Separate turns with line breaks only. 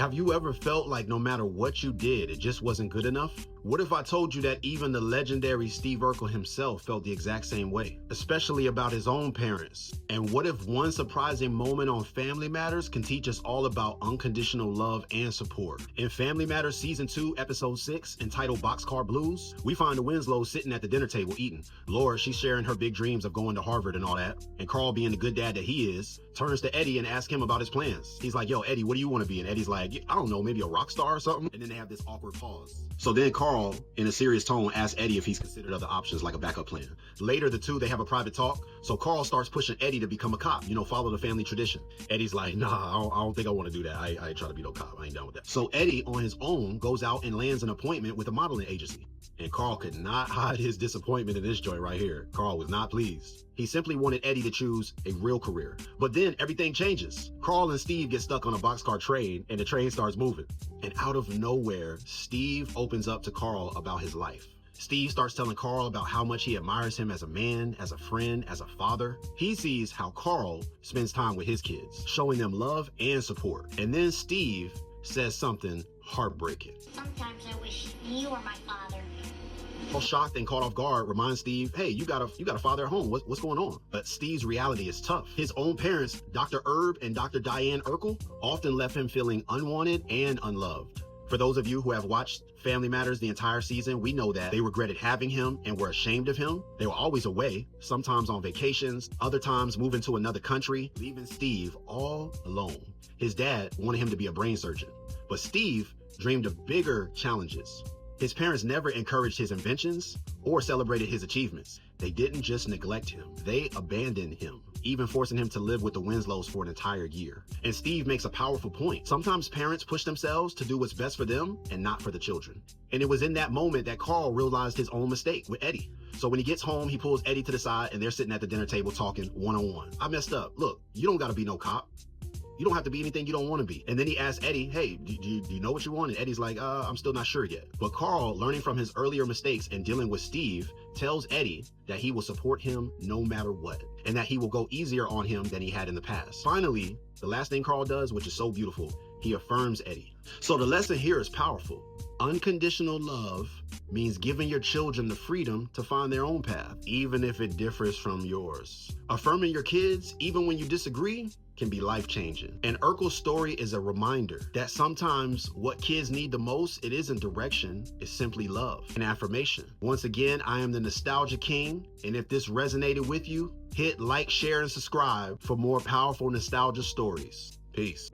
Have you ever felt like no matter what you did, it just wasn't good enough? What if I told you that even the legendary Steve Urkel himself felt the exact same way, especially about his own parents? And what if one surprising moment on Family Matters can teach us all about unconditional love and support? In Family Matters Season 2, Episode 6, entitled Boxcar Blues, we find the Winslows sitting at the dinner table eating. Laura, she's sharing her big dreams of going to Harvard and all that. And Carl, being the good dad that he is, turns to Eddie and asks him about his plans. He's like, yo, Eddie, what do you want to be? And Eddie's like, I don't know, maybe a rock star or something? And then they have this awkward pause. So then Carl, in a serious tone, asks Eddie if he's considered other options like a backup plan. Later, the two, they have a private talk. So Carl starts pushing Eddie to become a cop, follow the family tradition. Eddie's like, nah, I don't think I want to do that. I ain't trying to be no cop. I ain't down with that. So Eddie, on his own, goes out and lands an appointment with a modeling agency. And Carl could not hide his disappointment in this joint right here. Carl was not pleased. He simply wanted Eddie to choose a real career. But then everything changes. Carl and Steve get stuck on a boxcar train and the train starts moving. And out of nowhere, Steve opens up to Carl about his life. Steve starts telling Carl about how much he admires him as a man, as a friend, as a father. He sees how Carl spends time with his kids, showing them love and support. And then Steve says something heartbreaking.
Sometimes I wish you were my father.
Shocked and caught off guard, reminds Steve, hey, you got a father at home. What's going on? But Steve's reality is tough. His own parents, Dr. Herb and Dr. Diane Urkel, often left him feeling unwanted and unloved. For those of you who have watched Family Matters the entire season, we know that they regretted having him and were ashamed of him. They were always away, sometimes on vacations, other times moving to another country, leaving Steve all alone. His dad wanted him to be a brain surgeon, but Steve dreamed of bigger challenges. His parents never encouraged his inventions or celebrated his achievements. They didn't just neglect him, they abandoned him, even forcing him to live with the Winslows for an entire year. And Steve makes a powerful point. Sometimes parents push themselves to do what's best for them and not for the children. And it was in that moment that Carl realized his own mistake with Eddie. So when he gets home, he pulls Eddie to the side and they're sitting at the dinner table talking one-on-one. I messed up. Look, you don't gotta be no cop. You don't have to be anything you don't want to be. And then he asks Eddie, hey, do you know what you want? And Eddie's like, I'm still not sure yet. But Carl, learning from his earlier mistakes and dealing with Steve, tells Eddie that he will support him no matter what, and that he will go easier on him than he had in the past. Finally, the last thing Carl does, which is so beautiful, he affirms Eddie. So the lesson here is powerful. Unconditional love means giving your children the freedom to find their own path, even if it differs from yours. Affirming your kids, even when you disagree, can be life-changing. And Urkel's story is a reminder that sometimes what kids need the most, it isn't direction, it's simply love and affirmation. Once again, I am the Nostalgia King, and if this resonated with you, hit like, share, and subscribe for more powerful nostalgia stories. Peace.